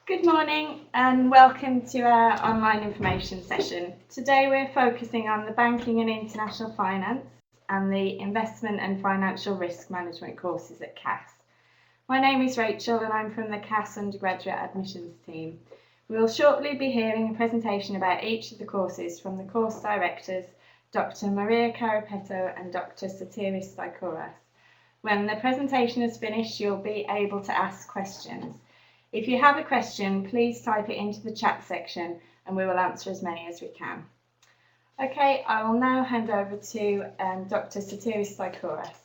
Good morning and welcome to our online information session. Today we're focusing on the Banking and International Finance and the Investment and Financial Risk Management courses at CAS. My name is Rachel and I'm from the CAS Undergraduate Admissions team. We will shortly be hearing a presentation about each of the courses from the course directors, Dr. Maria Carapetto and Dr. Satiris Saikouras. When the presentation is finished, you'll be able to ask questions. If you have a question, please type it into the chat section and we will answer as many as we can. Okay, I will now hand over to Dr. Satiris Saikouras.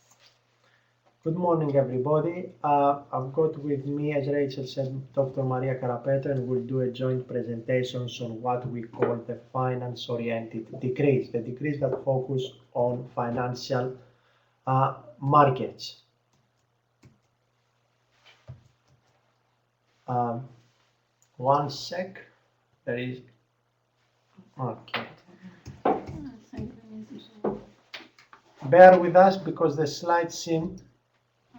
Good morning, everybody. I've got with me, as Rachel said, Dr. Maria Carapetto, and we'll do a joint presentation on what we call the finance-oriented degrees, the degrees that focus on financial markets. One sec. There is. Okay. Bear with us because the slides seem.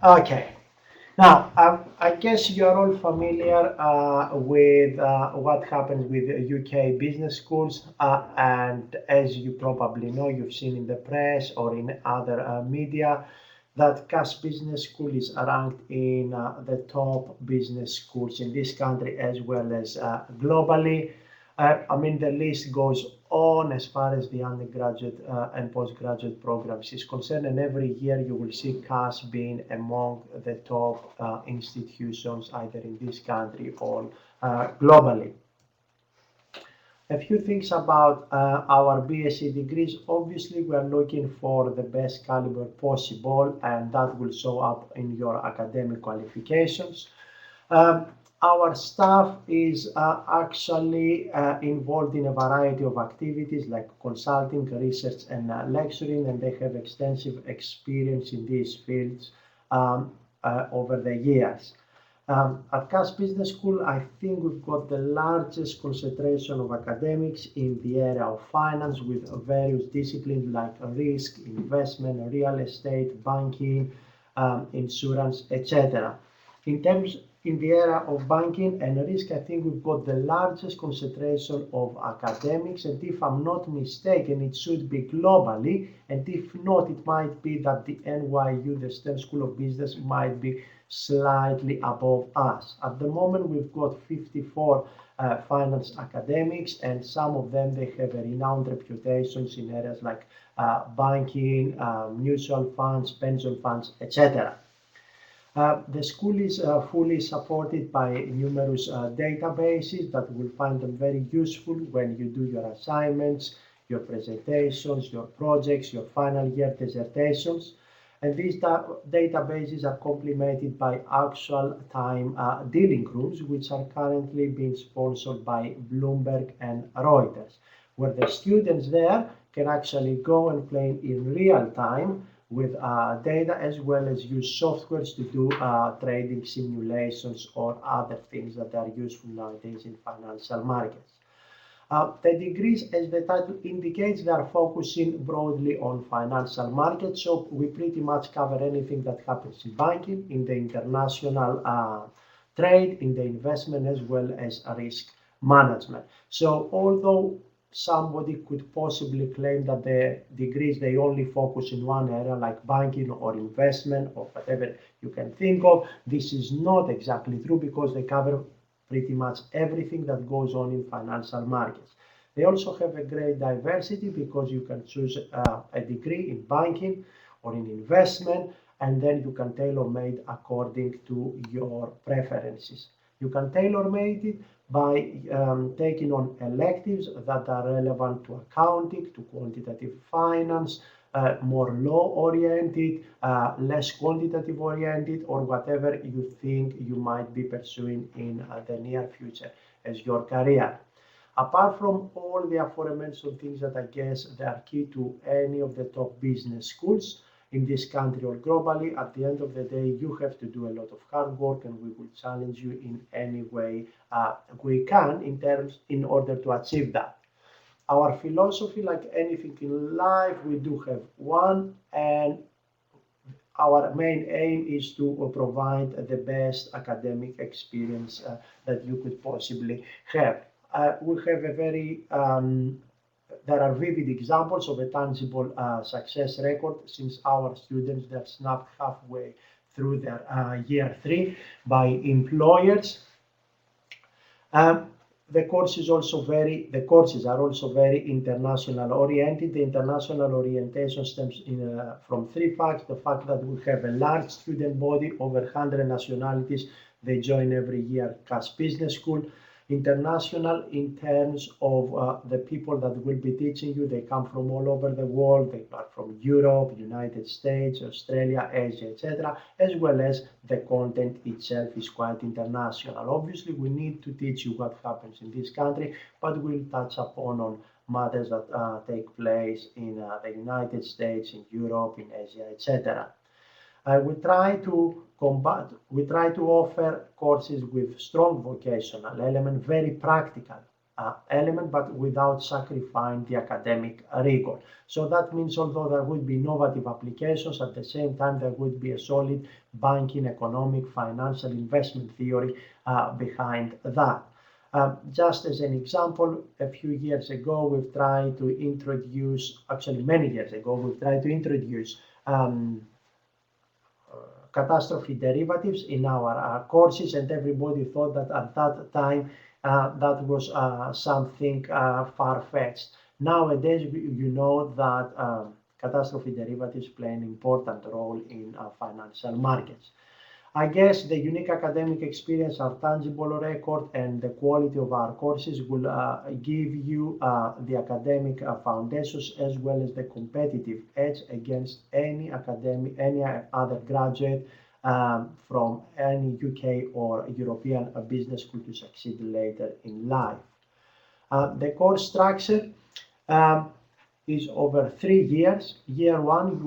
Okay. Now, I guess you're all familiar with what happens with UK business schools, and as you probably know, you've seen in the press or in other media, that CAS Business School is ranked in the top business schools in this country as well as globally. The list goes on as far as the undergraduate and postgraduate programs is concerned, and every year you will see CAS being among the top institutions either in this country or globally. A few things about our BSc degrees. Obviously, we are looking for the best caliber possible, and that will show up in your academic qualifications. Our staff is actually involved in a variety of activities like consulting, research, and lecturing, and they have extensive experience in these fields over the years. At CAS Business School, I think we've got the largest concentration of academics in the area of finance with various disciplines like risk, investment, real estate, banking, insurance, etc. In the area of banking and risk, I think we've got the largest concentration of academics, and if I'm not mistaken, it should be globally, and if not, it might be that the NYU, the STEM School of Business, might be slightly above us. At the moment, we've got 54 finance academics, and some of them, they have a renowned reputations in areas like banking, mutual funds, pension funds, etc. The school is fully supported by numerous databases that will find them very useful when you do your assignments, your presentations, your projects, your final year dissertations. And these databases are complemented by actual time dealing rooms, which are currently being sponsored by Bloomberg and Reuters, where the students there can actually go and play in real time with data as well as use softwares to do trading simulations or other things that are useful nowadays in financial markets. The degrees, as the title indicates, they are focusing broadly on financial markets, so we pretty much cover anything that happens in banking, in the international trade, in the investment as well as risk management. So although somebody could possibly claim that the degrees, they only focus in one area like banking or investment or whatever you can think of, this is not exactly true because they cover pretty much everything that goes on in financial markets. They also have a great diversity because you can choose a degree in banking or in investment, and then you can tailor-made according to your preferences. You can tailor-made it by taking on electives that are relevant to accounting, to quantitative finance, more law-oriented, less quantitative-oriented, or whatever you think you might be pursuing in the near future as your career. Apart from all the aforementioned things that I guess they are key to any of the top business schools in this country or globally, at the end of the day, you have to do a lot of hard work, and we will challenge you in any way we can in order to achieve that. Our philosophy, like anything in life, we do have one, and our main aim is to provide the best academic experience that you could possibly have. We have a very there are vivid examples of a tangible success record since our students they are snapped halfway through their year 3 by employers. The courses are also very international oriented. The international orientation stems from 3 facts: the fact that we have a large student body, over 100 nationalities. They join every year CAS Business School. International in terms of the people that will be teaching you. They come from all over the world. They are from Europe, United States, Australia, Asia, etc., as well as the content itself is quite international. Obviously, we need to teach you what happens in this country, but we'll touch upon on matters that take place in the United States, in Europe, in Asia, etc. We try to offer courses with strong vocational element, very practical element, but without sacrificing the academic rigor. So that means although there would be innovative applications, at the same time there would be a solid banking, economic, financial investment theory behind that. Just as an example, a few years ago, we've tried to introduce, actually many years ago, we've tried to introduce catastrophe derivatives in our courses, and everybody thought that at that time that was something far-fetched. Nowadays, you know that catastrophe derivatives play an important role in financial markets. I guess the unique academic experience, our tangible record, and the quality of our courses will give you the academic foundations as well as the competitive edge against any other graduate from any UK or European business school to succeed later in life. The course structure is over 3 years. Year 1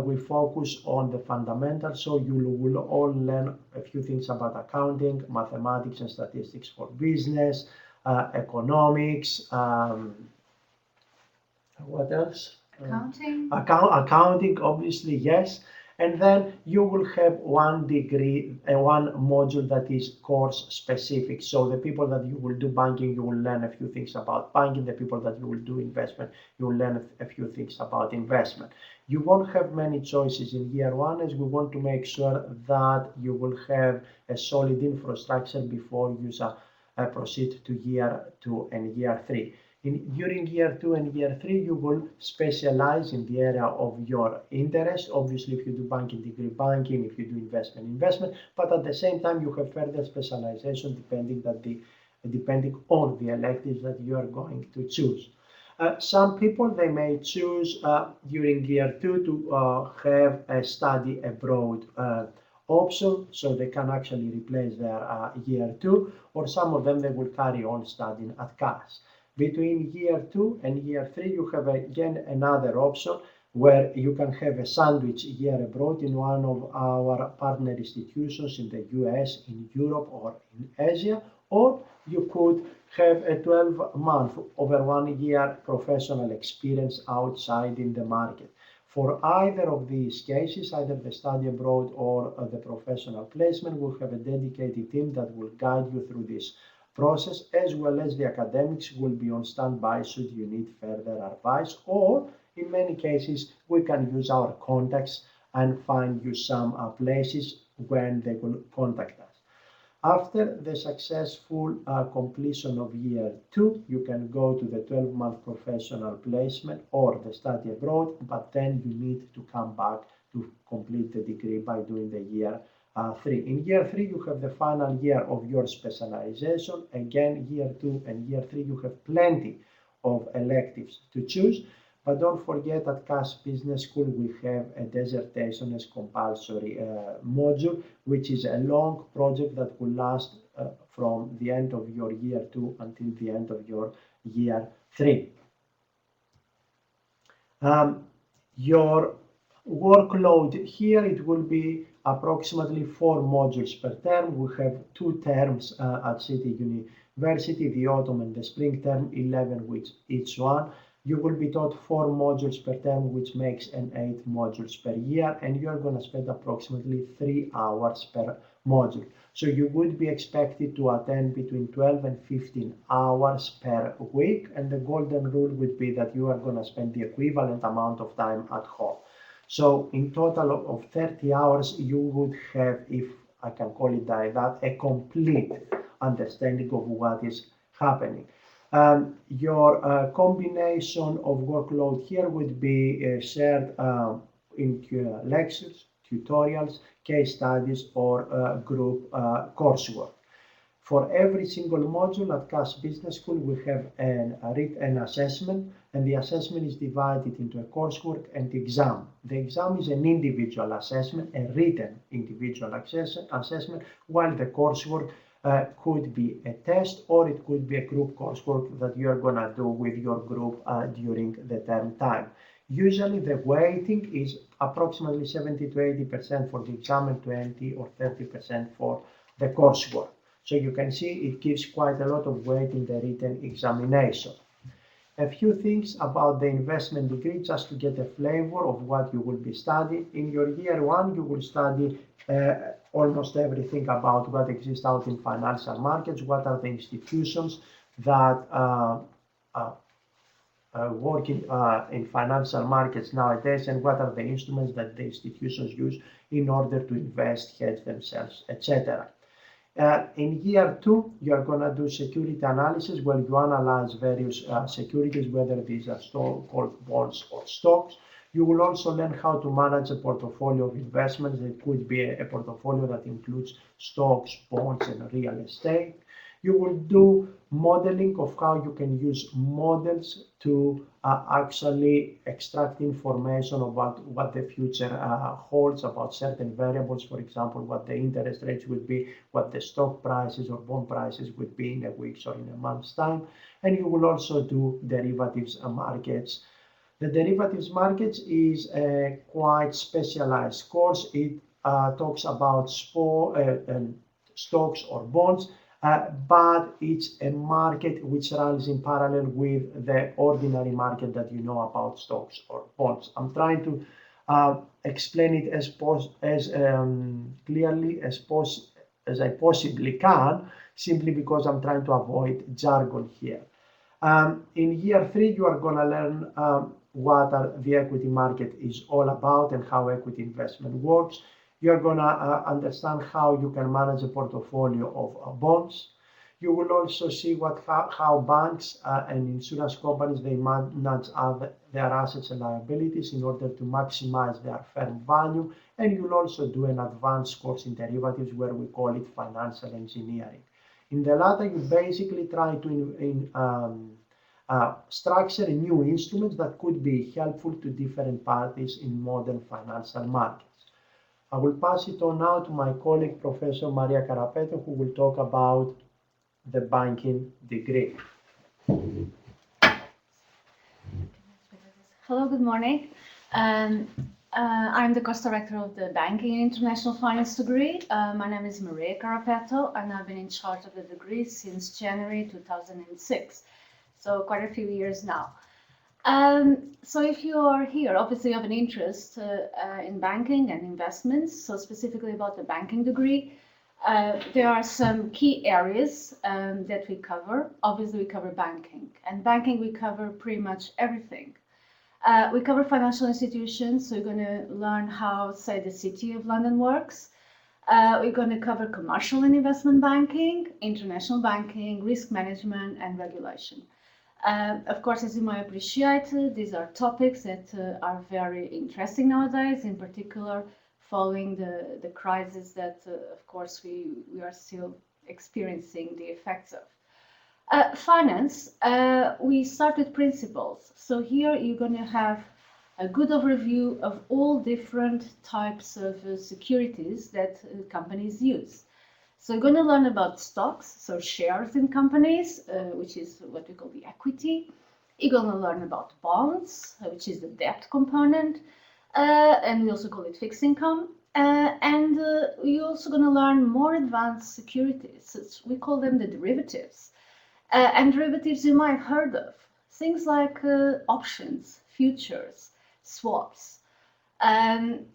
will focus on the fundamentals, so you will all learn a few things about accounting, mathematics and statistics for business, economics, what else? Accounting. Accounting, obviously, yes. And then you will have one degree, one module that is course specific. So the people that you will do banking, you will learn a few things about banking. The people that you will do investment, you will learn a few things about investment. You won't have many choices in year 1 as we want to make sure that you will have a solid infrastructure before you proceed to year 2 and year 3. During year 2 and year 3, you will specialize in the area of your interest. Obviously, if you do banking degree, banking, if you do investment, but at the same time, you have further specialization depending on the electives that you are going to choose. Some people, they may choose during year 2 to have a study abroad option, so they can actually replace their year 2, or some of them, they will carry on studying at CAS. Between year 2 and year 3, you have again another option where you can have a sandwich year abroad in one of our partner institutions in the US, in Europe, or in Asia, or you could have a 12-month, over 1 year professional experience outside in the market. For either of these cases, either the study abroad or the professional placement, we'll have a dedicated team that will guide you through this process, as well as the academics will be on standby should you need further advice, or in many cases we can use our contacts and find you some places when they will contact us. After the successful completion of year 2, you can go to the 12-month professional placement or the study abroad, but then you need to come back to complete the degree by doing the year 3. In year 3, you have the final year of your specialization. Again, year 2 and year 3, you have plenty of electives to choose. But don't forget at CAS Business School, we have a dissertation as compulsory module, which is a long project that will last from the end of your year 2 until the end of your year 3. Your workload here, it will be approximately 4 modules per term. We have 2 terms at City University, the autumn and the spring term, 11 weeks each one. You will be taught 4 modules per term, which makes an 8 modules per year, and you are going to spend approximately 3 hours per module. So you would be expected to attend between 12 and 15 hours per week, and the golden rule would be that you are going to spend the equivalent amount of time at home. So in total of 30 hours, you would have, if I can call it like that, a complete understanding of what is happening. Your combination of workload here would be shared into lectures, tutorials, case studies, or group coursework. For every single module at Cass Business School, we have an assessment, and the assessment is divided into a coursework and exam. The exam is an individual assessment, a written individual assessment, while the coursework could be a test, or it could be a group coursework that you're going to do with your group during the term time. Usually the weighting is approximately 70 to 80% for the exam and 20 or 30% for the coursework. So you can see it gives quite a lot of weight in the written examination. A few things about the investment degree, just to get a flavor of what you will be studying. In your year 1, you will study almost everything about what exists out in financial markets, what are the institutions that work in financial markets nowadays, and what are the instruments that the institutions use in order to invest, hedge themselves, etc. In year 2, you are going to do security analysis, where you analyze various securities, whether these are called bonds or stocks. You will also learn how to manage a portfolio of investments. It could be a portfolio that includes stocks, bonds, and real estate. You will do modeling of how you can use models to actually extract information about what the future holds, about certain variables, for example, what the interest rates would be, what the stock prices or bond prices would be in a week's or in a month's time. And you will also do derivatives markets. The derivatives markets is a quite specialized course. It talks about stocks or bonds, but it's a market which runs in parallel with the ordinary market that you know about stocks or bonds. I'm trying to explain it as clearly as I possibly can, simply because I'm trying to avoid jargon here. In year 3, you are going to learn what the equity market is all about and how equity investment works. You're going to understand how you can manage a portfolio of bonds. You will also see how banks and insurance companies, they manage their assets and liabilities in order to maximize their firm value. And you'll also do an advanced course in derivatives, where we call it financial engineering. In the latter, you basically try to structure new instruments that could be helpful to different parties in modern financial markets. I will pass it on now to my colleague, Professor Maria Carapeto, who will talk about the banking degree. Hello, good morning. I'm the course director of the Banking and International Finance degree. My name is Maria Carapeto, and I've been in charge of the degree since January 2006, so quite a few years now. So if you are here, obviously you have an interest in banking and investments, so specifically about the banking degree. There are some key areas that we cover. Obviously we cover banking, and banking we cover pretty much everything. We cover financial institutions, so you're going to learn how, say, the City of London works. We're going to cover commercial and investment banking, international banking, risk management, and regulation. Of course, as you might appreciate, these are topics that are very interesting nowadays, in particular following the crisis that, of course, we are still experiencing the effects of. Finance, we start with principles. So here you're going to have a good overview of all different types of securities that companies use. So you're going to learn about stocks, so shares in companies, which is what we call the equity. You're going to learn about bonds, which is the debt component, and we also call it fixed income. And you're also going to learn more advanced securities. We call them the derivatives. And derivatives you might have heard of. things like options, futures, swaps.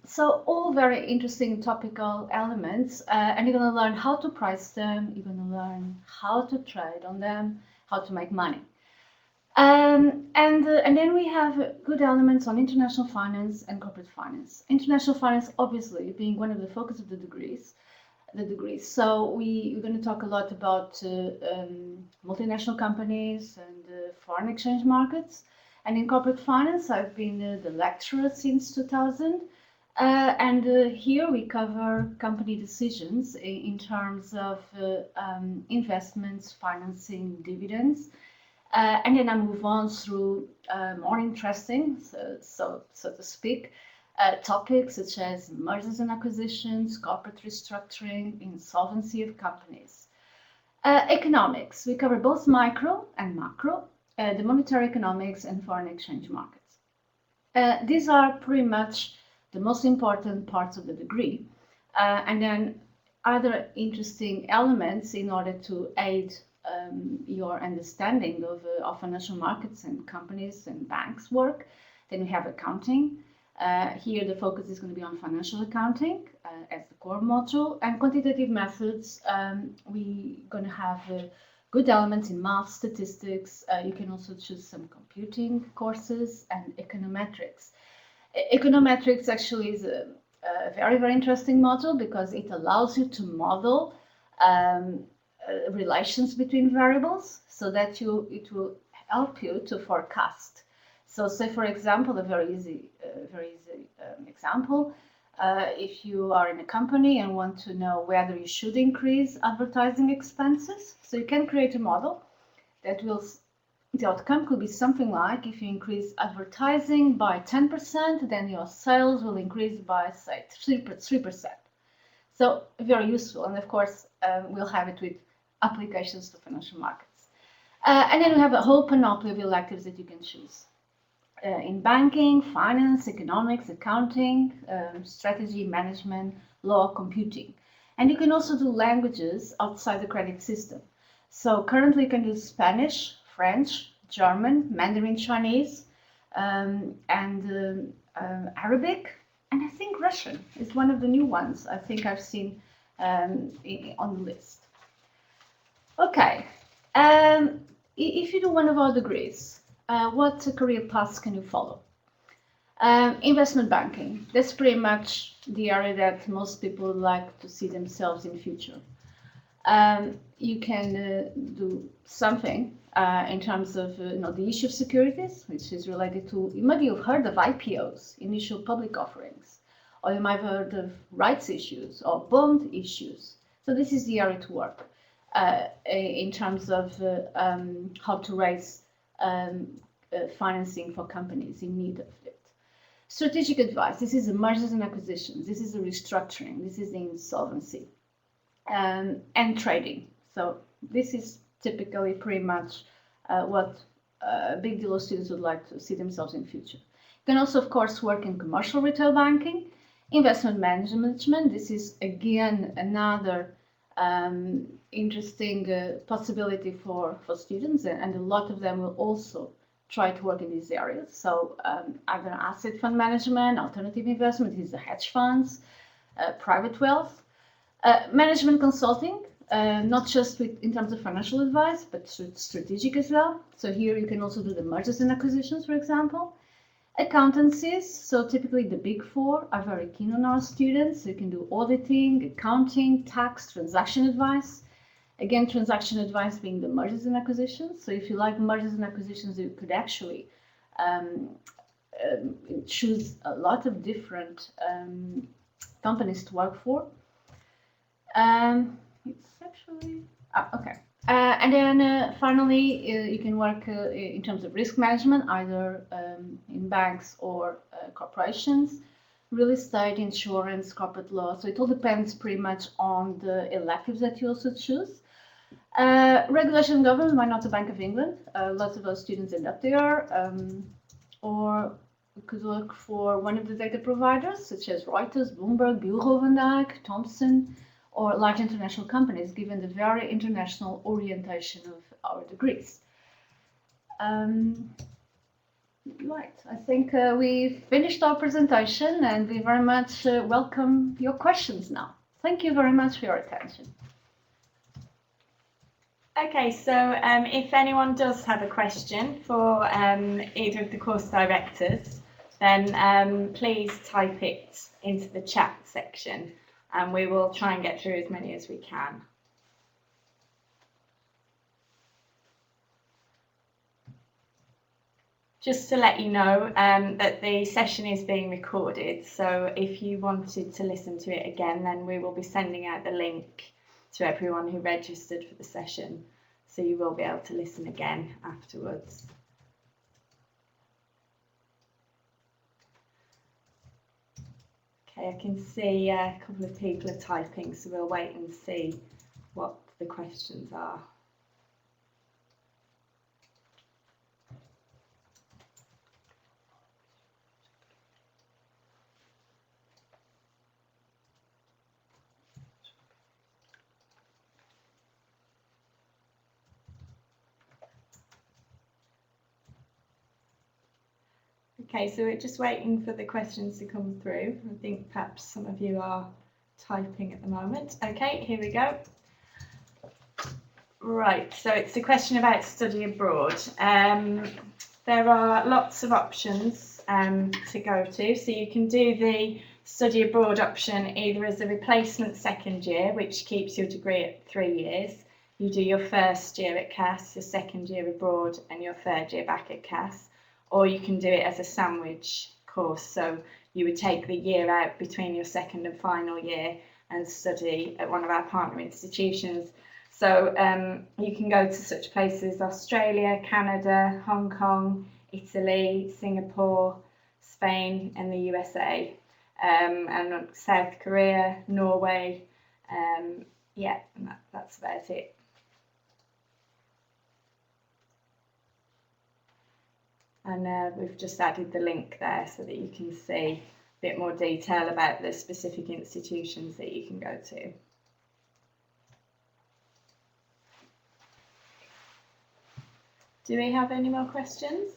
So all very interesting topical elements, and you're going to learn how to price them, you're going to learn how to trade on them, how to make money. And then we have good elements on international finance and corporate finance. International finance, obviously, being one of the focus of the degrees. So we're going to talk a lot about multinational companies and foreign exchange markets. And in corporate finance, I've been the lecturer since 2000. Here we cover company decisions in terms of investments, financing, dividends. And then I move on through more interesting, so to speak, topics such as mergers and acquisitions, corporate restructuring, insolvency of companies. Economics, we cover both micro and macro, the monetary economics and foreign exchange markets. These are pretty much the most important parts of the degree. And then other interesting elements in order to aid your understanding of financial markets and companies and banks work. Then we have accounting. Here the focus is going to be on financial accounting as the core module, and quantitative methods. We're going to have good elements in math, statistics. You can also choose some computing courses and econometrics. Econometrics actually is a very, very interesting module because it allows you to model relations between variables so that it will help you to forecast. So say, for example, a very easy example, if you are in a company and want to know whether you should increase advertising expenses, so you can create a model that will, the outcome could be something like, if you increase advertising by 10%, then your sales will increase by, say, 3%. So very useful, and of course, we'll have it with applications to financial markets. And then we have a whole panoply of electives that you can choose. In banking, finance, economics, accounting, strategy, management, law, computing. And you can also do languages outside the credit system. So currently you can do Spanish, French, German, Mandarin Chinese, and Arabic, and I think Russian is one of the new ones I think I've seen on the list. Okay, if you do one of our degrees, what career paths can you follow? Investment banking, that's pretty much the area that most people like to see themselves in future. You can do something in terms of the issue of securities, which is related to, maybe you've heard of IPOs, initial public offerings, or you might have heard of rights issues or bond issues. So this is the area to work in terms of how to raise financing for companies in need of it. Strategic advice, this is the mergers and acquisitions, this is the restructuring, this is the insolvency, and trading. So this is typically pretty much what a big deal of students would like to see themselves in future. You can also, of course, work in commercial retail banking, investment management. This is, again, another interesting possibility for students, and a lot of them will also try to work in these areas. So either asset fund management, alternative investment, these are hedge funds, private wealth, management consulting, not just in terms of financial advice, but strategic as well. So here you can also do the mergers and acquisitions, for example. Accountancies, so typically the big four are very keen on our students. So you can do auditing, accounting, tax, transaction advice. Again, transaction advice being the mergers and acquisitions. So if you like mergers and acquisitions, you could actually choose a lot of different companies to work for. It's actually, okay. And then finally, you can work in terms of risk management, either in banks or corporations, real estate, insurance, corporate law. So it all depends pretty much on the electives that you also choose. Regulation and government, why not the Bank of England? Lots of our students end up there. Or we could work for one of the data providers, such as Reuters, Bloomberg, Bureau van Dijk, Thomson, or large international companies, given the very international orientation of our degrees. Right, I think we finished our presentation and we very much welcome your questions now. Thank you very much for your attention. Okay, so if anyone does have a question for either of the course directors, then please type it into the chat section and we will try and get through as many as we can. Just to let you know that the session is being recorded, so if you wanted to listen to it again, then we will be sending out the link to everyone who registered for the session, so you will be able to listen again afterwards. Okay, I can see a couple of people are typing, so we'll wait and see what the questions are. Okay, so we're just waiting for the questions to come through. I think perhaps some of you are typing at the moment. Okay, here we go. Right, so it's a question about study abroad. There are lots of options to go to. So you can do the study abroad option either as a replacement second year, which keeps your degree at 3 years. You do your first year at CAS, your second year abroad, and your third year back at CAS. Or you can do it as a sandwich course. So you would take the year out between your second and final year and study at one of our partner institutions. So you can go to such places: Australia, Canada, Hong Kong, Italy, Singapore, Spain, and the USA, and South Korea, Norway. Yeah, and that's about it. And we've just added the link there so that you can see a bit more detail about the specific institutions that you can go to. Do we have any more questions?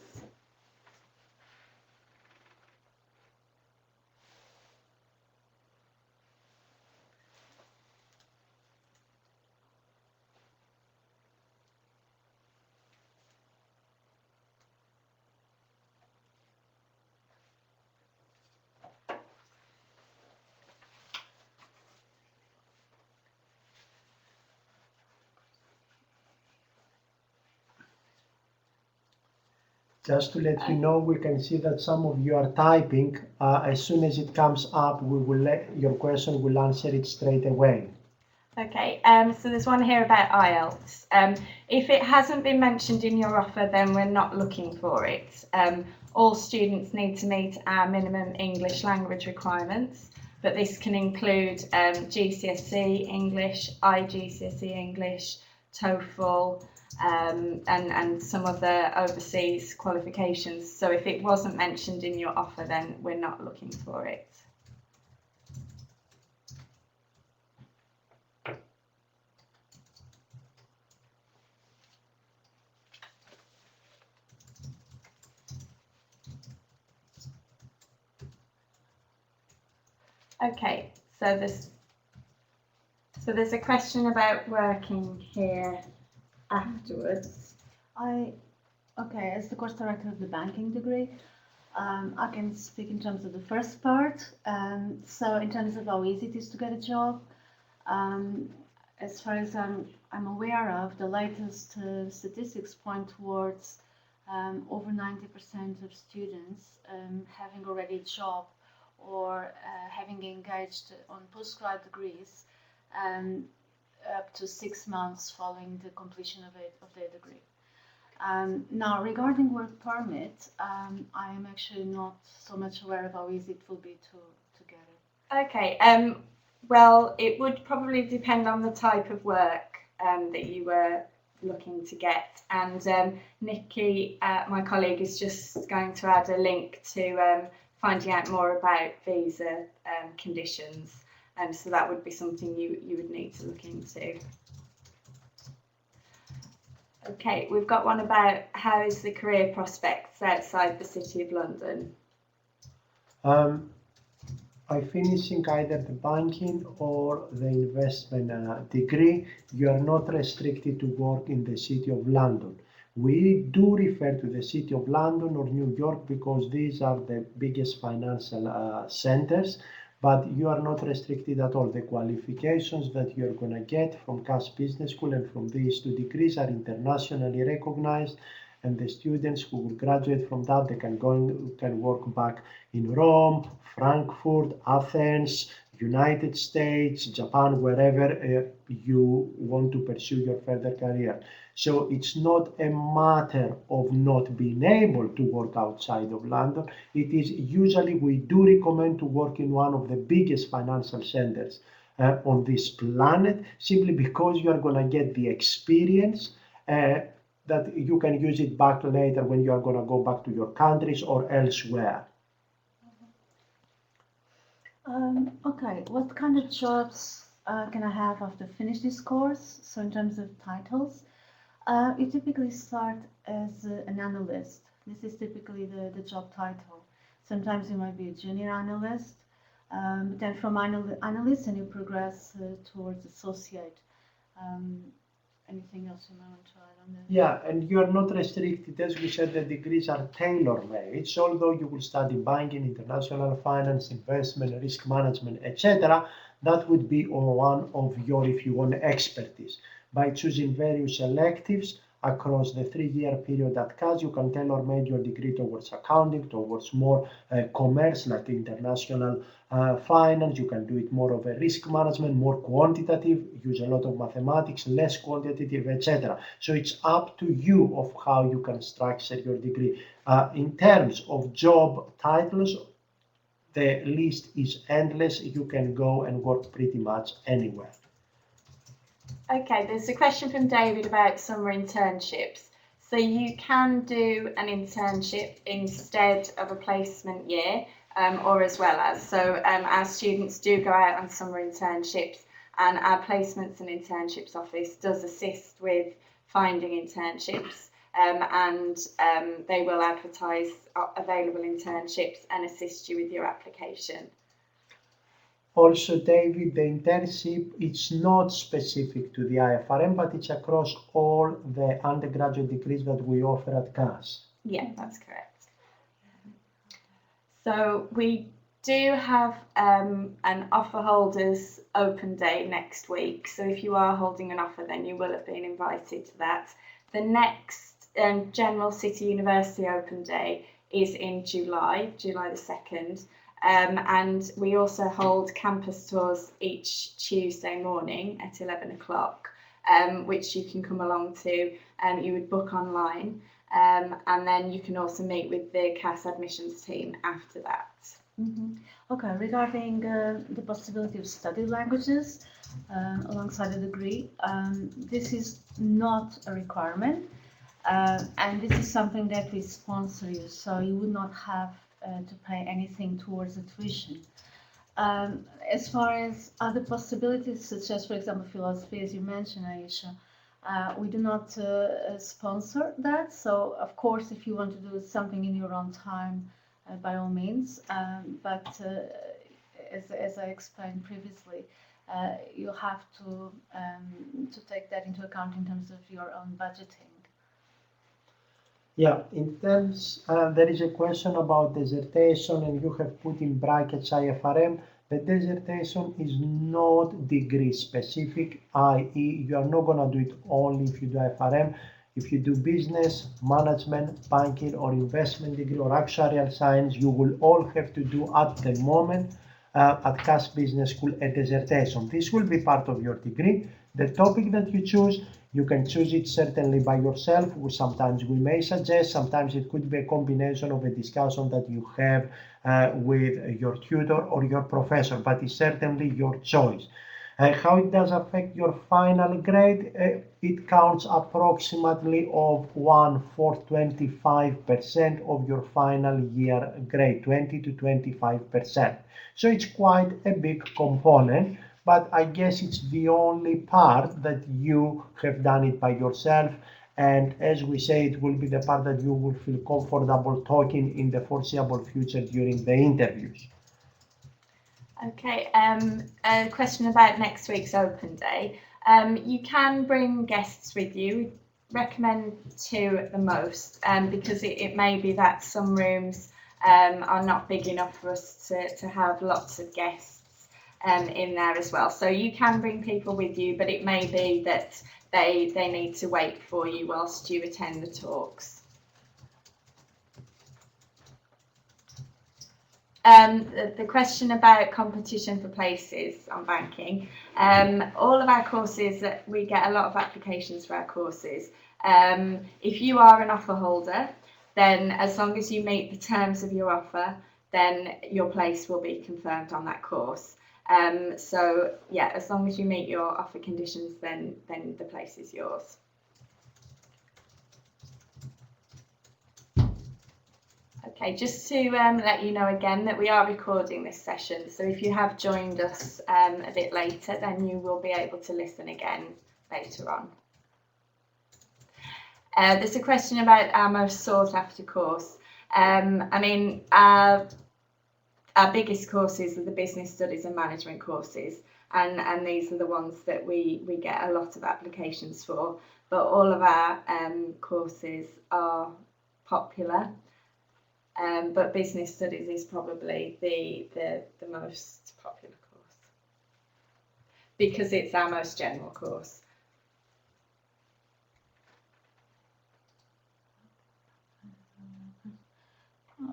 Just to let you know, we can see that some of you are typing. As soon as it comes up, we will your question, will answer it straight away. Okay, so there's one here about IELTS. If it hasn't been mentioned in your offer, then we're not looking for it. All students need to meet our minimum English language requirements, but this can include GCSE English, IGCSE English, TOEFL, and some of the overseas qualifications. So if it wasn't mentioned in your offer, then we're not looking for it. Okay, so there's a question about working here afterwards. Okay, as the course director of the banking degree, I can speak in terms of the first part. So in terms of how easy it is to get a job, as far as I'm aware of, the latest statistics point towards over 90% of students having already a job or having engaged on postgrad degrees up to 6 months following the completion of their degree. Now, regarding work permit, I am actually not so much aware of how easy it will be to get it. Okay, well, it would probably depend on the type of work that you were looking to get. And Nikki, my colleague, is just going to add a link to finding out more about visa conditions. So that would be something you would need to look into. Okay, we've got one about how is the career prospects outside the City of London? Um, by finishing either the banking or the investment degree, you are not restricted to work in the City of London. We do refer to the City of London or New York because these are the biggest financial centers, but you are not restricted at all. The qualifications that you are going to get from Cass Business School and from these two degrees are internationally recognized, and the students who will graduate from that, they can go and can work back in Rome, Frankfurt, Athens, United States, Japan, wherever you want to pursue your further career. So it's not a matter of not being able to work outside of London. It is usually we do recommend to work in one of the biggest financial centers on this planet, simply because you are going to get the experience that you can use it back later when you are going to go back to your countries or elsewhere. Okay, what kind of jobs can I have after finish this course? So in terms of titles, you typically start as an analyst. This is typically the job title. Sometimes you might be a junior analyst, then from analyst and you progress towards associate. Um, Anything else you might want to add on that? Yeah, and you are not restricted. As we said, the degrees are tailor-made. So although you will study banking, international finance, investment, risk management, etc., that would be on one of your, if you want, expertise. By choosing various electives across the 3-year period at CAS, you can tailor-make your degree towards accounting, towards more commerce like international finance. You can do it more of a risk management, more quantitative, use a lot of mathematics, less quantitative, etc. So it's up to you of how you can structure your degree. In terms of job titles, the list is endless. You can go and work pretty much anywhere. Okay, there's a question from David about summer internships. So you can do an internship instead of a placement year, or as well as. So our students do go out on summer internships, and our placements and internships office does assist with finding internships, and they will advertise available internships and assist you with your application. Also, David, the internship, it's not specific to the IFRM, but it's across all the undergraduate degrees that we offer at CAS. Yeah, that's correct. So we do have an offer holders open day next week. So if you are holding an offer, then you will have been invited to that. The next General City University open day is in July the 2nd. And we also hold campus tours each Tuesday morning at 11 o'clock, which you can come along to. You would book online, and then you can also meet with the CAS admissions team after that. Mm-hmm. Okay, regarding the possibility of study languages alongside a degree, this is not a requirement, and this is something that we sponsor you, so you would not have to pay anything towards the tuition. As far as other possibilities, such as, for example, philosophy, as you mentioned, Aisha, we do not sponsor that. So, of course, if you want to do something in your own time, by all means. But as I explained previously, you have to take that into account in terms of your own budgeting. Yeah, in terms, there is a question about dissertation, and you have put in brackets IFRM. The dissertation is not degree specific, i.e., you are not going to do it only if you do IFRM. If you do business, management, banking, or investment degree, or actuarial science, you will all have to do at the moment at CAS Business School a dissertation. This will be part of your degree. The topic that you choose, you can choose it certainly by yourself. Sometimes we may suggest, sometimes it could be a combination of a discussion that you have with your tutor or your professor, but it's certainly your choice. How it does affect your final grade, it counts approximately of 1/4 25% of your final year grade, 20 to 25%. So it's quite a big component, but I guess it's the only part that you have done it by yourself, And as we say, it will be the part that you will feel comfortable talking in the foreseeable future during the interviews. Okay, a question about next week's open day. You can bring guests with you. Recommend 2 at the most, because it may be that some rooms are not big enough for us to have lots of guests in there as well. So you can bring people with you, but it may be that they need to wait for you whilst you attend the talks. The question about competition for places on banking, all of our courses, we get a lot of applications for our courses. If you are an offer holder, then as long as you meet the terms of your offer, then your place will be confirmed on that course. So yeah, as long as you meet your offer conditions, then the place is yours. Okay, just to let you know again that we are recording this session, so if you have joined us a bit later, then you will be able to listen again later on. There's a question about our most sought after course. I mean, our biggest courses are the business studies and management courses, and these are the ones that we get a lot of applications for, but all of our courses are popular. But business studies is probably the most popular course because it's our most general course.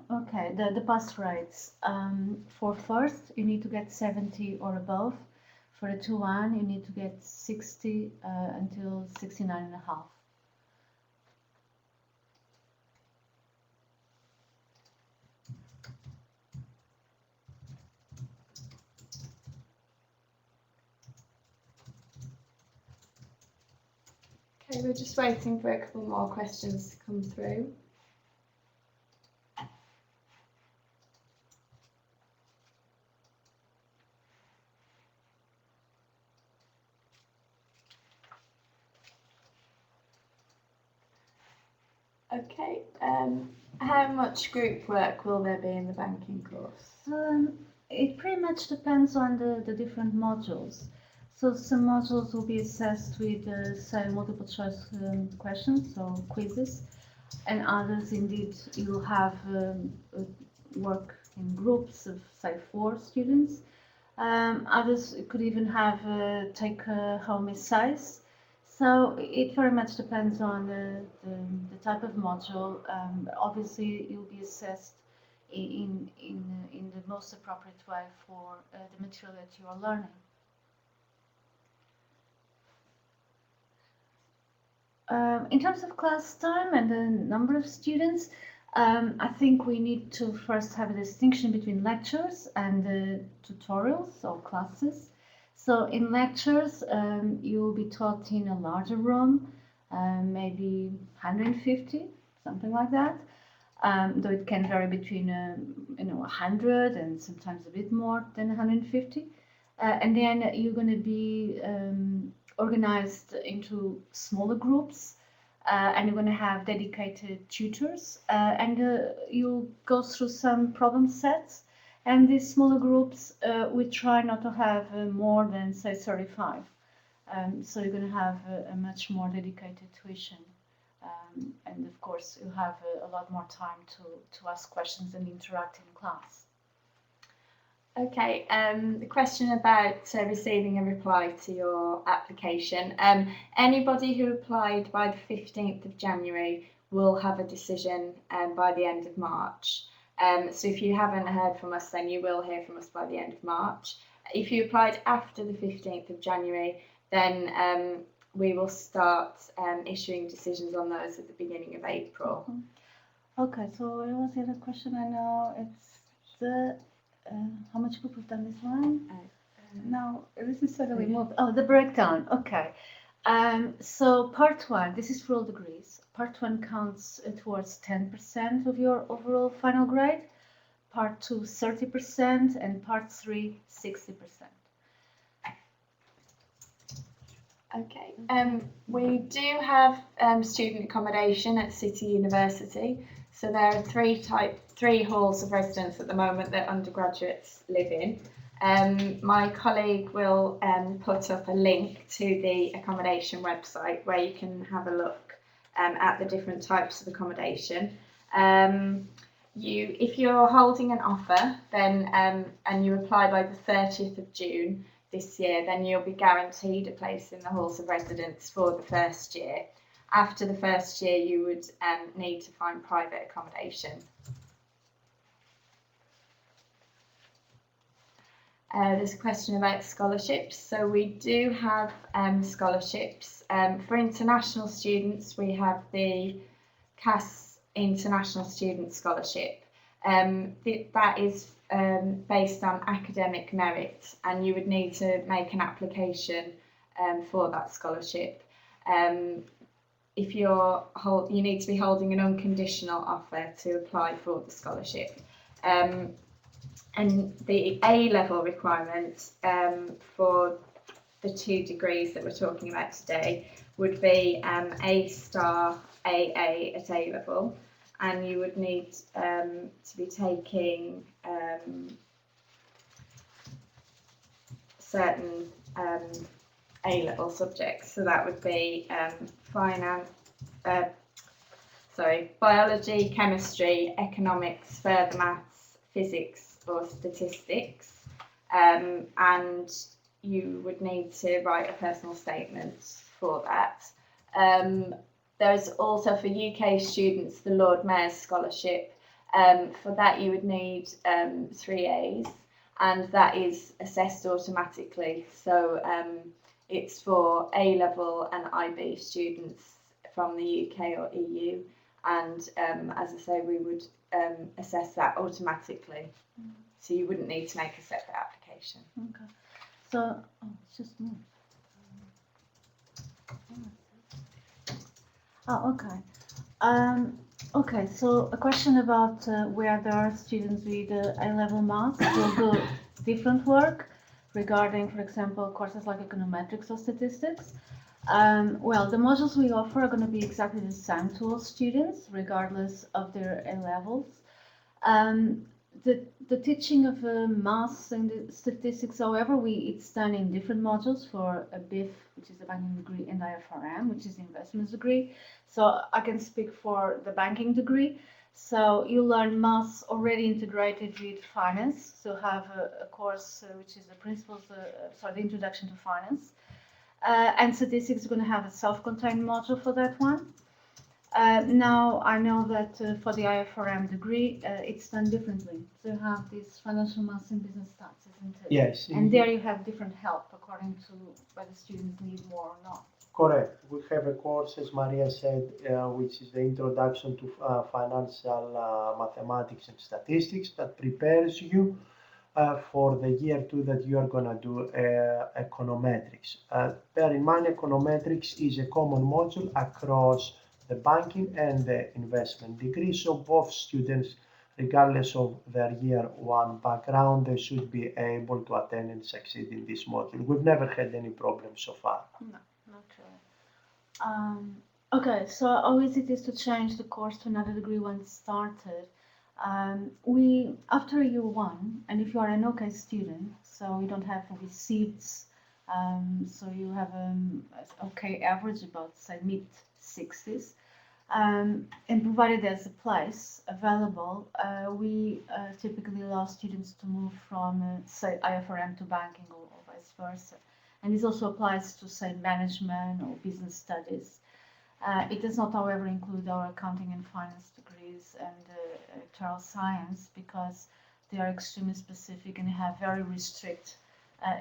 Okay, the pass rates. For first, you need to get 70 or above. For a 2-1, you need to get 60 until 69.5. Okay, we're just waiting for a couple more questions to come through. Okay, how much group work will there be in the banking course? It pretty much depends on the different modules. So some modules will be assessed with, say, multiple choice questions, so quizzes, and others indeed you have work in groups of, say, 4 students. Others could even have take home essays. So it very much depends on the type of module. Obviously, you'll be assessed in the most appropriate way for the material that you are learning. In terms of class time and the number of students, I think we need to first have a distinction between lectures and tutorials or classes. So in lectures, you will be taught in a larger room, maybe 150, something like that. Though it can vary between 100 and sometimes a bit more than 150. And then you're going to be organized into smaller groups, and you're going to have dedicated tutors, and you'll go through some problem sets. And these smaller groups, we try not to have more than, say, 35. So you're going to have a much more dedicated tuition. And of course, you have a lot more time to ask questions and interact in class. Okay, the question about receiving a reply to your application. Anybody who applied by the 15th of January will have a decision by the end of March. So if you haven't heard from us, then you will hear from us by the end of March. If you applied after the 15th of January, then we will start issuing decisions on those at the beginning of April. Okay, so what was the other question? I know it's the how much group have done this one? No, this is suddenly moved. Oh, the breakdown. Okay. So part 1, this is for all degrees. Part 1 counts towards 10% of your overall final grade. Part 2, 30%, and part 3, 60%. Okay. We do have student accommodation at City University. So there are three halls of residence at the moment that undergraduates live in. My colleague will put up a link to the accommodation website where you can have a look at the different types of accommodation. If you're holding an offer, then and you apply by the 30th of June this year, then you'll be guaranteed a place in the halls of residence for the first year. After the first year, you would need to find private accommodation. There's a question about scholarships. So we do have scholarships. For international students, we have the CAS International Student Scholarship. That is based on academic merit, and you would need to make an application for that scholarship. If you need to be holding an unconditional offer to apply for the scholarship. And the A-level requirement for the 2 degrees that we're talking about today would be A* AA at A-level, and you would need to be taking certain A-level subjects. So that would be biology, chemistry, economics, further maths, physics or statistics, and you would need to write a personal statement for that. There's also for UK students the Lord Mayor's Scholarship. For that you would need 3 A's, and that is assessed automatically. So it's for A-level and IB students from the UK or EU, and as I say, we would assess that automatically. So you wouldn't need to make a separate application. Okay. So, it's just moved. Okay, so a question about where there are students with A-level maths will do different work regarding, for example, courses like econometrics or statistics. Well, the modules we offer are going to be exactly the same to all students, regardless of their A-levels. The teaching of maths and the statistics, however, it's done in different modules for a BIF, which is the banking degree, and IFRM, which is the investments degree. So I can speak for the banking degree. So you learn maths already integrated with finance. So have a course which is the introduction to finance. And statistics is going to have a self-contained module for that one. Now I know that for the IFRM degree, it's done differently. So you have this financial maths and business stats, isn't it? Yes. And there you have different help according to whether students need more or not. Correct. We have a course, as Maria said, which is the Introduction to Financial Mathematics and Statistics, that prepares you for the year 2 that you are going to do econometrics. Bear in mind, econometrics is a common module across the banking and the investment degree, so both students, regardless of their year 1 background, they should be able to attend and succeed in this module. We've never had any problems so far. No, not really. Okay, so how easy it is to change the course to another degree when it started? After year 1, and if you are an OK student, so you don't have receipts, so you have an OK average, about say mid-60s, and provided there's a place available, we typically allow students to move from say IFRM to banking or vice versa. And this also applies to say management or business studies. It does not, however, include our accounting and finance degrees and electoral science, because they are extremely specific and have very restrict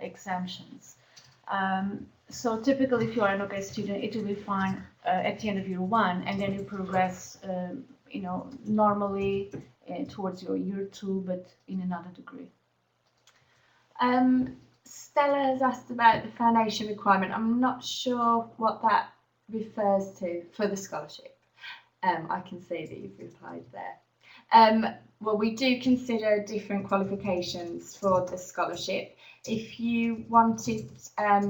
exemptions. So typically, if you are an OK student, it will be fine at the end of year 1, and then you progress, normally towards your year 2, but in another degree. Stella has asked about the foundation requirement. I'm not sure what that refers to for the scholarship. I can see that you've replied there. Well, we do consider different qualifications for the scholarship. If you wanted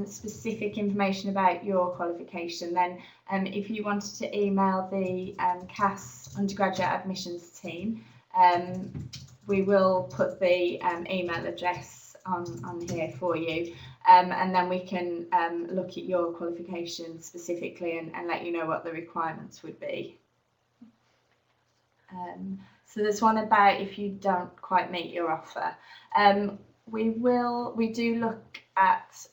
specific information about your qualification, then if you wanted to email the CAS undergraduate admissions team, we will put the email address on here for you, and then we can look at your qualification specifically and let you know what the requirements would be. So there's one about if you don't quite meet your offer. We do look at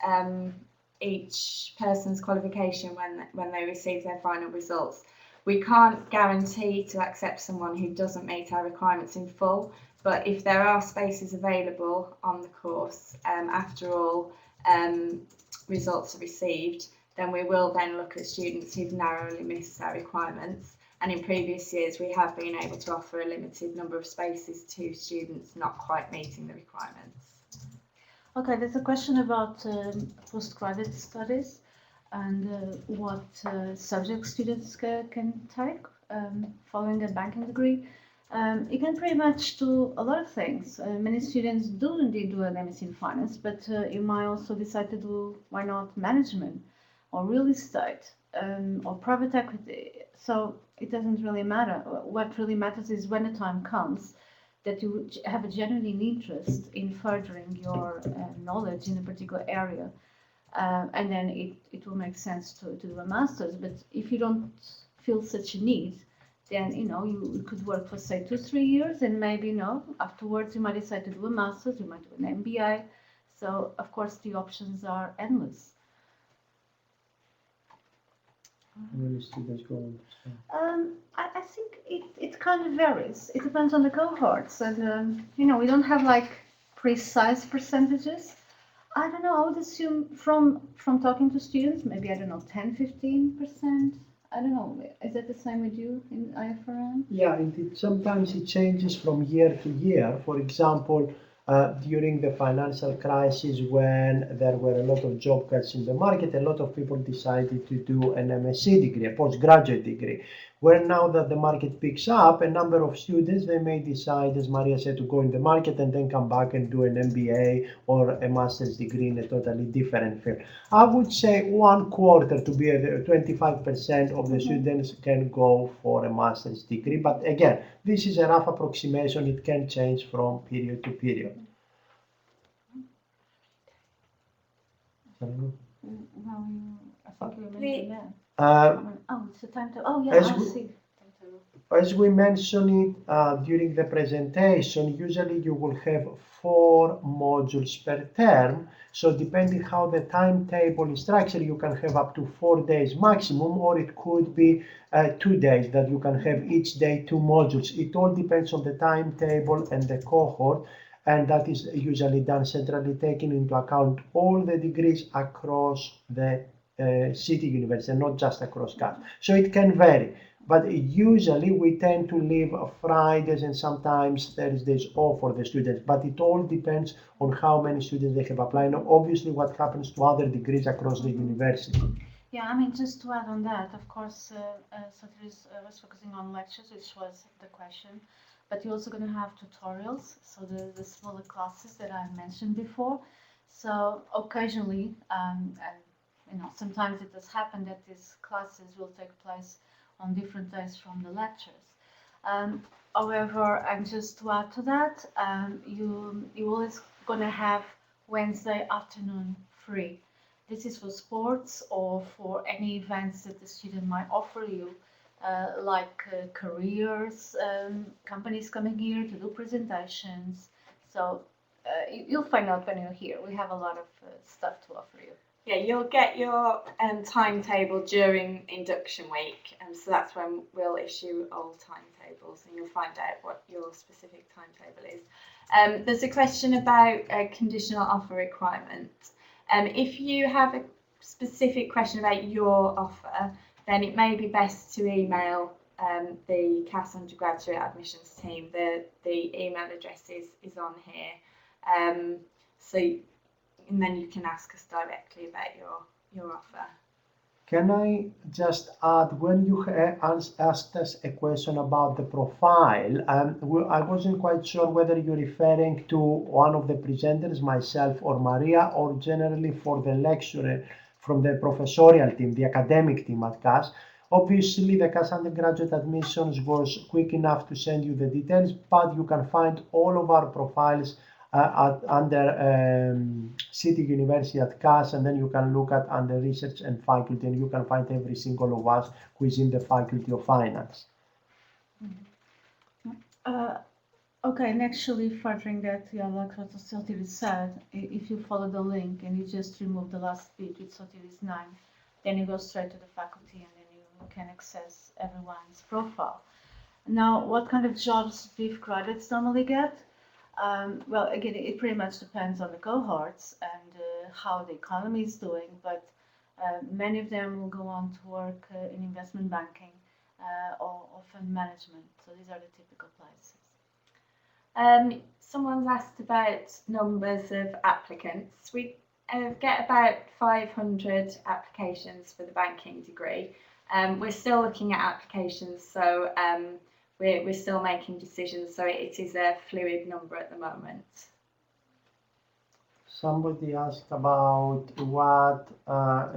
each person's qualification when they receive their final results. We can't guarantee to accept someone who doesn't meet our requirements in full, but if there are spaces available on the course after all results are received, then we will then look at students who've narrowly missed our requirements. And in previous years, we have been able to offer a limited number of spaces to students not quite meeting the requirements. Okay, there's a question about postgraduate studies and what subjects students can take following a banking degree. You can pretty much do a lot of things. Many students do indeed do an MSc in finance, but you might also decide to do, why not, management or real estate or private equity. So it doesn't really matter. What really matters is when the time comes that you have a genuine interest in furthering your knowledge in a particular area. And then it will make sense to do a master's. But if you don't feel such a need, then you could work for say 2-3 years, and maybe afterwards you might decide to do a master's, you might do an MBA. So of course the options are endless. How many students go on? I think it kind of varies. It depends on the cohorts, and we don't have like precise percentages. I don't know. I would assume from talking to students, maybe 10-15%. I don't know. Is that the same with you in IFRM? Yeah, sometimes it changes from year to year. For example, during the financial crisis, when there were a lot of job cuts in the market, a lot of people decided to do an MSc degree, a postgraduate degree. Where now that the market picks up, a number of students, they may decide, as Maria said, to go in the market and then come back and do an MBA or a master's degree in a totally different field. I would say 1/4 to be 25% of the students can go for a master's degree. But again, this is a rough approximation. It can change from period to period. Well, I think you mentioned that. It's the timetable. Oh, yeah, I see. As we mentioned it during the presentation, usually you will have 4 modules per term. So depending how the timetable is structured, you can have up to 4 days maximum, or it could be 2 days that you can have each day 2 modules. It all depends on the timetable and the cohort, and that is usually done centrally, taking into account all the degrees across the city university, not just across CAS. So it can vary. But usually we tend to leave Fridays and sometimes Thursdays off for the students. But it all depends on how many students they have applied. Now, obviously, what happens to other degrees across the university. Yeah, just to add on that, of course, so there is, I was focusing on lectures, which was the question, but you're also going to have tutorials, so the smaller classes that I mentioned before. So occasionally, and sometimes it does happen that these classes will take place on different days from the lectures. However, and just to add to that, you always gonna have Wednesday afternoon free. This is for sports or for any events that the student might offer you, like careers, companies coming here to do presentations. So you'll find out when you're here. We have a lot of stuff to offer you. Yeah, you'll get your timetable during induction week, and so that's when we'll issue all timetables, and you'll find out what your specific timetable is. There's a question about a conditional offer requirement. If you have a specific question about your offer, then it may be best to email the CAS undergraduate admissions team. The email address is on here. And then you can ask us directly about your offer. Can I just add, when you asked us a question about the profile, I wasn't quite sure whether you're referring to one of the presenters, myself or Maria, or generally for the lecturer from the professorial team, the academic team at CAS. Obviously, the CAS undergraduate admissions was quick enough to send you the details, but you can find all of our profiles under City University at CAS, and then you can look at under research and faculty, and you can find every single of us who is in the Faculty of Finance. Okay, and actually furthering that, yeah, like what Sotiris said, if you follow the link and you just remove the last bit with Sotiris 9, then you go straight to the faculty and then you can access everyone's profile. Now, what kind of jobs BIF graduates normally get? Well, again, it pretty much depends on the cohorts and how the economy is doing, but many of them will go on to work in investment banking or fund management. So these are the typical places. Someone's asked about numbers of applicants. We get about 500 applications for the banking degree. We're still looking at applications, so we're still making decisions, so it is a fluid number at the moment. Somebody asked about what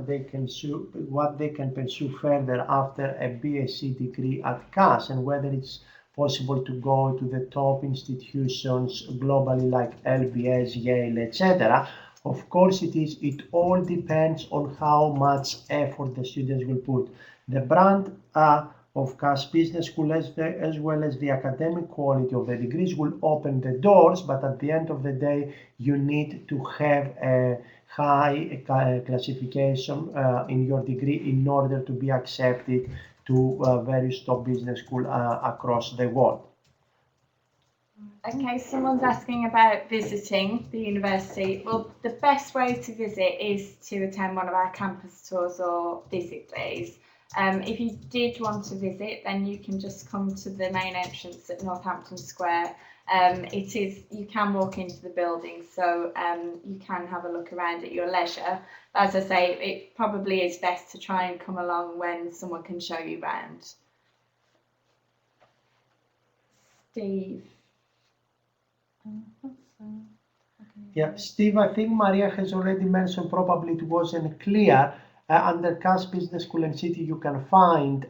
they can pursue further after a BSc degree at CAS, and whether it's possible to go to the top institutions globally like LBS, Yale, etc. Of course it is. It all depends on how much effort the students will put. The brand of CAS Business School as well as the academic quality of the degrees will open the doors, but at the end of the day you need to have a high classification in your degree in order to be accepted to various top business schools across the world. Okay, someone's asking about visiting the university. Well, the best way to visit is to attend one of our campus tours or visit days. If you did want to visit, then you can just come to the main entrance at Northampton Square. You can walk into the building, so you can have a look around at your leisure. As I say, it probably is best to try and come along when someone can show you around. Steve. Yeah, Steve, I think Maria has already mentioned, probably it wasn't clear. Under CAS Business School and City, you can find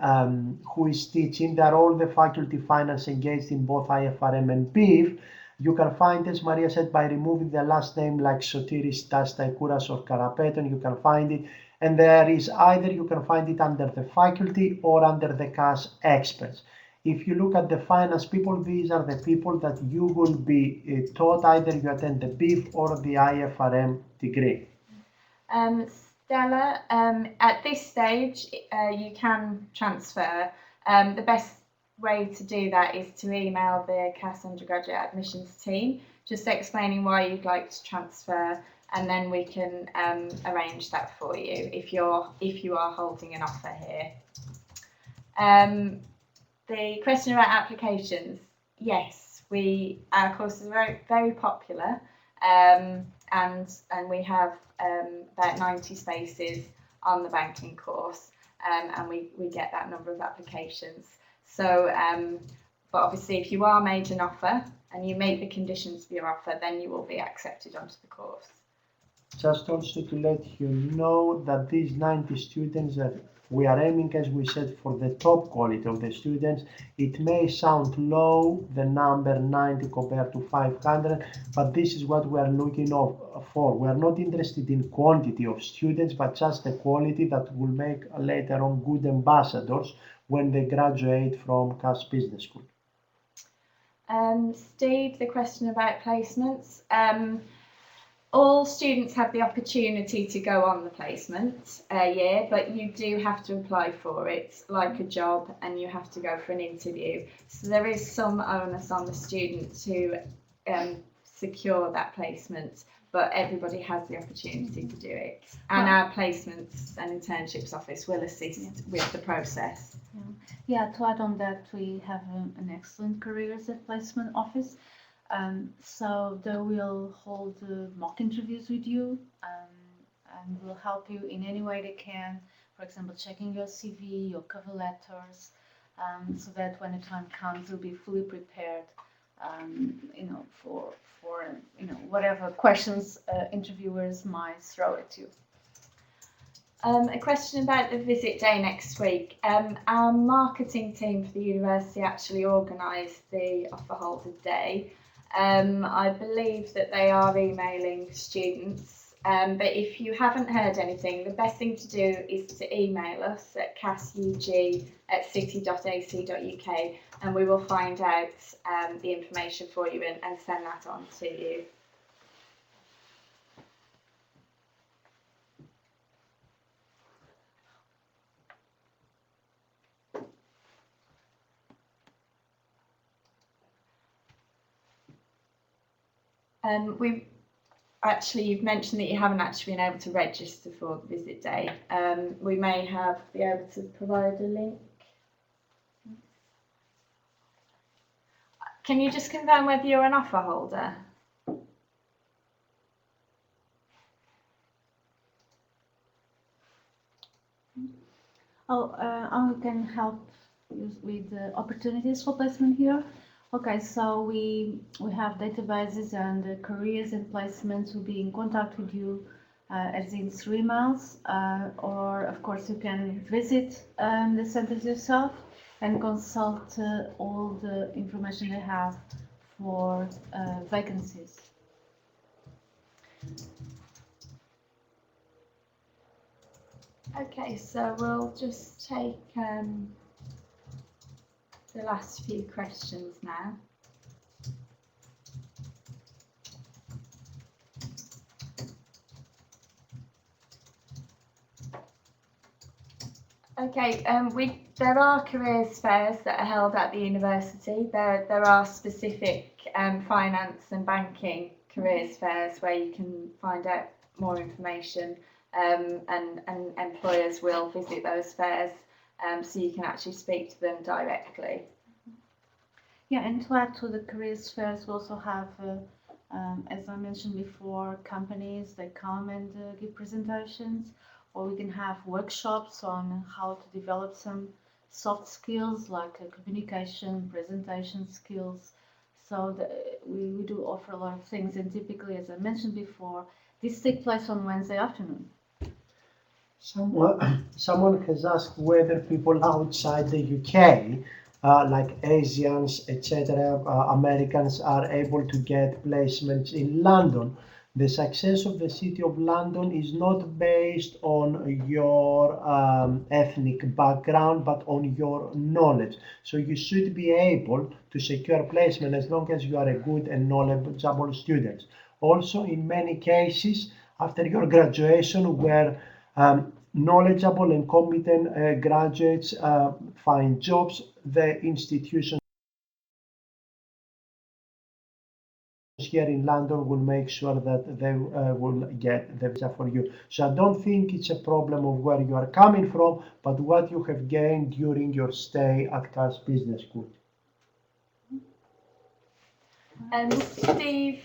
who is teaching. There are all the faculty finance engaged in both IFRM and BIF. You can find, as Maria said, by removing the last name like Sotiris, Tastaikouras or Karapeton, you can find it. And there is either you can find it under the faculty or under the CAS experts. If you look at the finance people, these are the people that you will be taught, either you attend the BIF or the IFRM degree. Stella, at this stage, you can transfer. The best way to do that is to email the CAS undergraduate admissions team, just explaining why you'd like to transfer, and then we can arrange that for you if you are holding an offer here. The question about applications, yes, our course is very, very popular, and we have about 90 spaces on the banking course, and we get that number of applications. So, but obviously if you are made an offer and you meet the conditions of your offer, then you will be accepted onto the course. Just also to let you know that these 90 students that we are aiming, as we said, for the top quality of the students. It may sound low, the number 90 compared to 500, but this is what we are looking for. We are not interested in quantity of students, but just the quality that will make later on good ambassadors when they graduate from CAS Business School. Steve, the question about placements. All students have the opportunity to go on the placement year, but you do have to apply for it like a job, and you have to go for an interview. So there is some onus on the student to secure that placement, but everybody has the opportunity to do it. And our placements and internships office will assist with the process. Yeah, to add on that, we have an excellent careers and placement office. So they will hold mock interviews with you and will help you in any way they can for example, checking your CV, your cover letters, so that when the time comes, you'll be fully prepared, for whatever questions interviewers might throw at you. A question about the visit day next week. Our marketing team for the university actually organised the offer holder day. I believe that they are emailing students, but if you haven't heard anything, the best thing to do is to email us at casug@city.ac.uk, and we will find out the information for you and send that on to you. You've mentioned that you haven't actually been able to register for the visit day. We may be able to provide a link. Can you just confirm whether you're an offer holder? I can help you with the opportunities for placement here. Okay, so we have databases, and the careers and placements will be in contact with you as in 3 months, or of course you can visit the centers yourself and consult all the information they have for vacancies. Okay, so we'll just take the last few questions now. Okay, there are careers fairs that are held at the university. There are specific finance and banking careers fairs where you can find out more information, and employers will visit those fairs, so you can actually speak to them directly. Yeah, and to add to the careers fairs, we also have, as I mentioned before, companies that come and give presentations, or we can have workshops on how to develop some soft skills like communication, presentation skills. So we do offer a lot of things, and typically, as I mentioned before, this takes place on Wednesday afternoon. Someone has asked whether people outside the UK, like Asians, etc., Americans, are able to get placements in London. The success of the City of London is not based on your ethnic background, but on your knowledge. So you should be able to secure placement as long as you are a good and knowledgeable student. Also, in many cases, after your graduation, where knowledgeable and competent graduates find jobs, the institutions here in London will make sure that they will get the visa for you. So I don't think it's a problem of where you are coming from, but what you have gained during your stay at Cass Business School. Steve,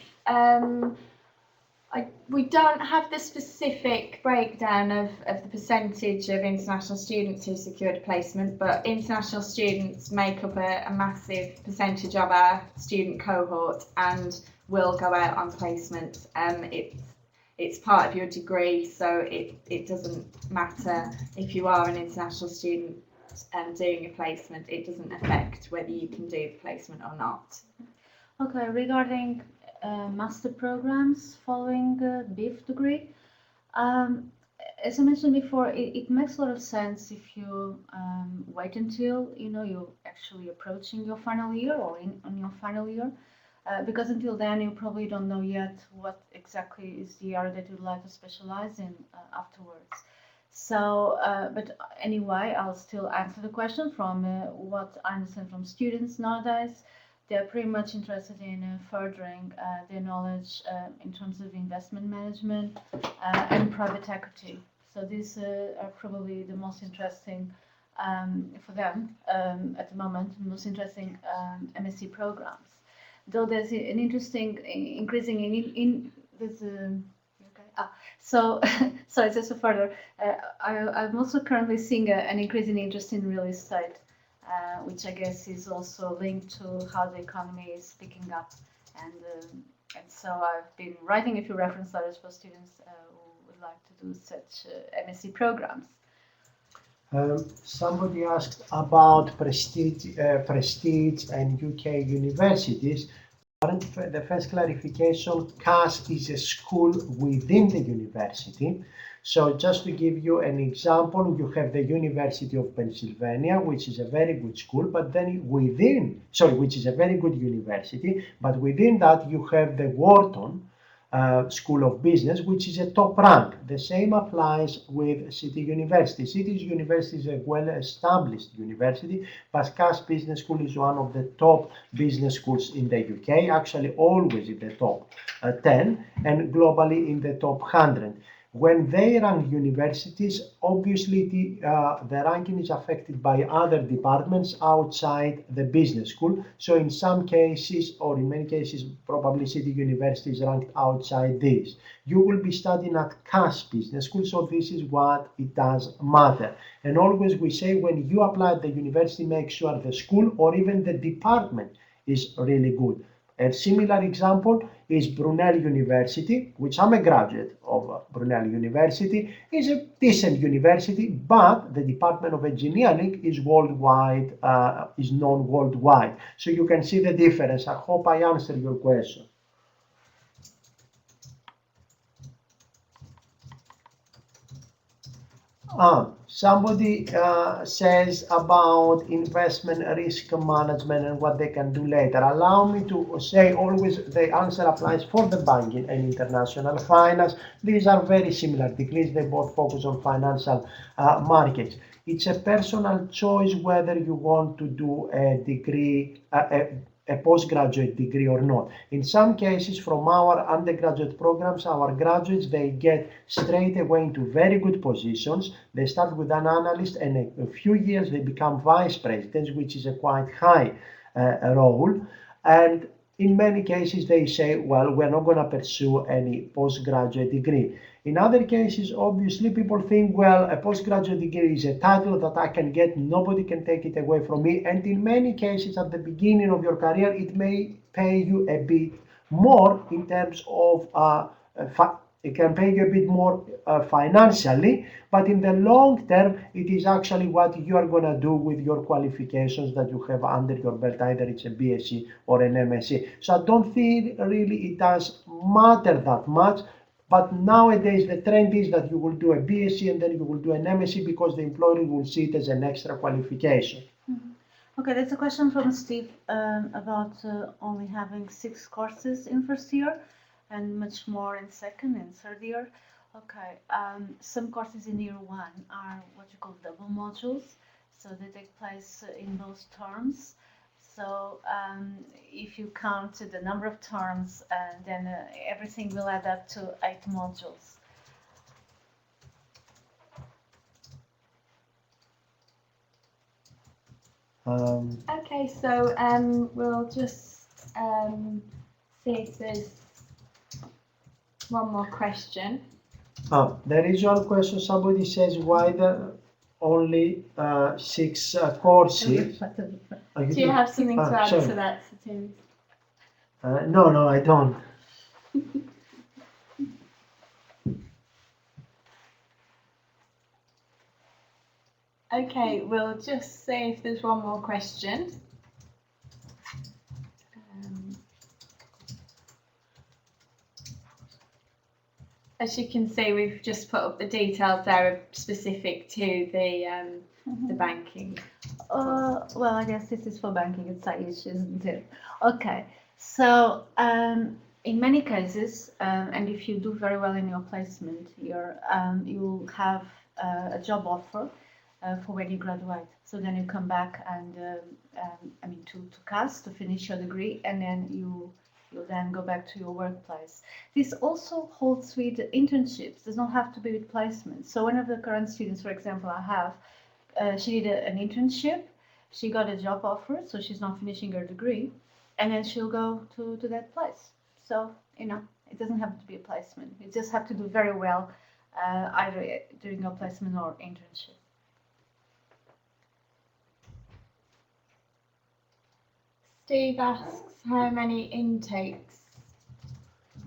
we don't have the specific breakdown of the percentage of international students who secured a placement, but international students make up a massive percentage of our student cohort and will go out on placement. It's part of your degree, so it doesn't matter if you are an international student doing a placement. It doesn't affect whether you can do the placement or not. Okay, regarding master programs following the BIF degree, as I mentioned before, it makes a lot of sense if you wait until you're actually approaching your final year or on your final year, because until then you probably don't know yet what exactly is the area that you'd like to specialize in afterwards. So, but anyway, I'll still answer the question from what I understand from students nowadays. They're pretty much interested in furthering their knowledge in terms of investment management and private equity. So these are probably the most interesting for them at the moment, most interesting MSc programs. Though there's an interesting increasing in there's a okay. So, so just a further, I'm also currently seeing an increase in interest in real estate, which I guess is also linked to how the economy is picking up. And so I've been writing a few reference letters for students who would like to do such MSc programs. Somebody asked about prestige and UK universities. The first clarification, CAS is a school within the university. So just to give you an example, you have the University of Pennsylvania, which is a very good school, but then which is a very good university, but within that you have the Wharton School of Business, which is a top rank. The same applies with City University. City University is a well-established university, but CAS Business School is one of the top business schools in the UK, actually always in the top 10 and globally in the top 100. When they rank universities, obviously the ranking is affected by other departments outside the business school. So in some cases, or in many cases, probably City University is ranked outside this. You will be studying at CAS Business School, so this is what it does matter. And always we say when you apply at the university, make sure the school or even the department is really good. A similar example is Brunel University, which I'm a graduate of Brunel University, is a decent university, but the Department of Engineering is worldwide, is known worldwide. So you can see the difference. I hope I answered your question. Somebody says about investment risk management and what they can do later. Allow me to say always the answer applies for the banking and international finance. These are very similar degrees. They both focus on financial markets. It's a personal choice whether you want to do a degree, a postgraduate degree or not. In some cases, from our undergraduate programs, our graduates, they get straight away into very good positions. They start with an analyst and in a few years they become vice presidents, which is a quite high role. And in many cases, they say, well, we're not going to pursue any postgraduate degree. In other cases, obviously, people think, well, a postgraduate degree is a title that I can get, nobody can take it away from me. And in many cases, at the beginning of your career, it may pay you a bit more in terms of, it can pay you a bit more financially, but in the long term, it is actually what you are going to do with your qualifications that you have under your belt, either it's a BSc or an MSc. So I don't think really it does matter that much. But nowadays, the trend is that you will do a BSc and then you will do an MSc because the employer will see it as an extra qualification. Okay, there's a question from Steve about only having 6 courses in first year and much more in second and third year. Okay, some courses in year 1 are what you call double modules, so they take place in those terms. So if you count the number of terms, then everything will add up to 8 modules. Okay, so we'll just see if there's one more question. There is one question. Somebody says, why the only 6 courses? Do you have something to add to that, Tim? No, I don't. Okay, we'll just see if there's one more question. As you can see, we've just put up the details there specific to the banking. Well, I guess this is for banking and side issues, isn't it? Okay, so in many cases, and if you do very well in your placement, you'll have a job offer for when you graduate. So then you come back and to CAS to finish your degree, and then you'll then go back to your workplace. This also holds with internships. Does not have to be with placements. So one of the current students, for example, I have, she did an internship. She got a job offer, so she's not finishing her degree, and then she'll go to that place. So It doesn't have to be a placement. You just have to do very well, either during your placement or internship. Steve asks, how many intakes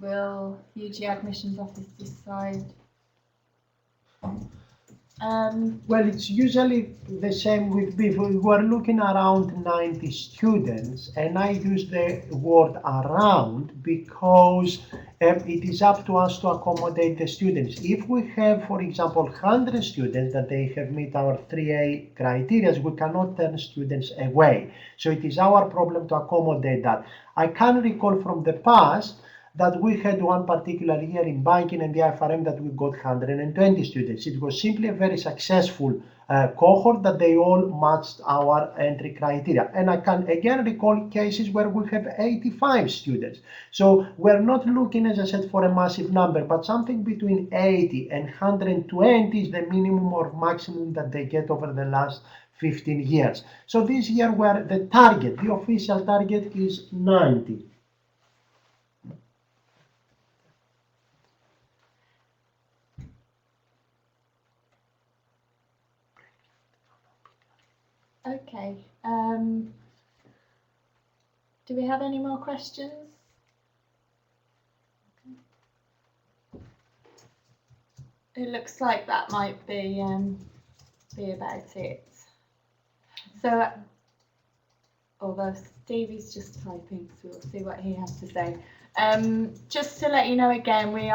will UG Admissions Office decide? Well, it's usually the same with people. We were looking around 90 students, and I use the word around because it is up to us to accommodate the students. If we have, for example, 100 students that they have met our 3A criteria, we cannot turn students away. So it is our problem to accommodate that. I can recall from the past that we had one particular year in banking and the IFRM that we got 120 students. It was simply a very successful cohort that they all matched our entry criteria. And I can again recall cases where we have 85 students. So we're not looking, as I said, for a massive number, but something between 80 and 120 is the minimum or maximum that they get over the last 15 years. So this year where the target, the official target is 90. Okay. Do we have any more questions? It looks like that might be about it. So, although Stevie's just typing, so we'll see what he has to say. Just to let you know again, we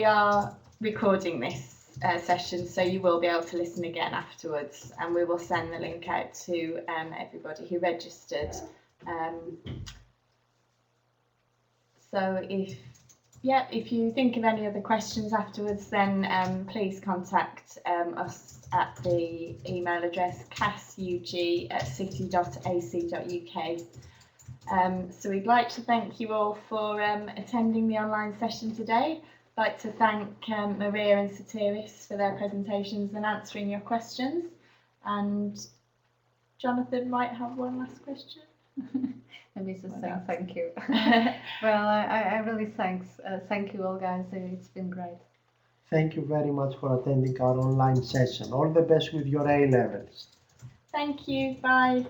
are recording this session, so you will be able to listen again afterwards, and we will send the link out to everybody who registered. So if you think of any other questions afterwards, then please contact us at the email address casug@city.ac.uk. So we'd like to thank you all for attending the online session today. I'd like to thank Maria and Satiris for their presentations and answering your questions. And Jonathan might have one last question. Maybe just saying thank you. Well, I really thank you all, guys. It's been great. Thank you very much for attending our online session. All the best with your A-levels. Thank you. Bye.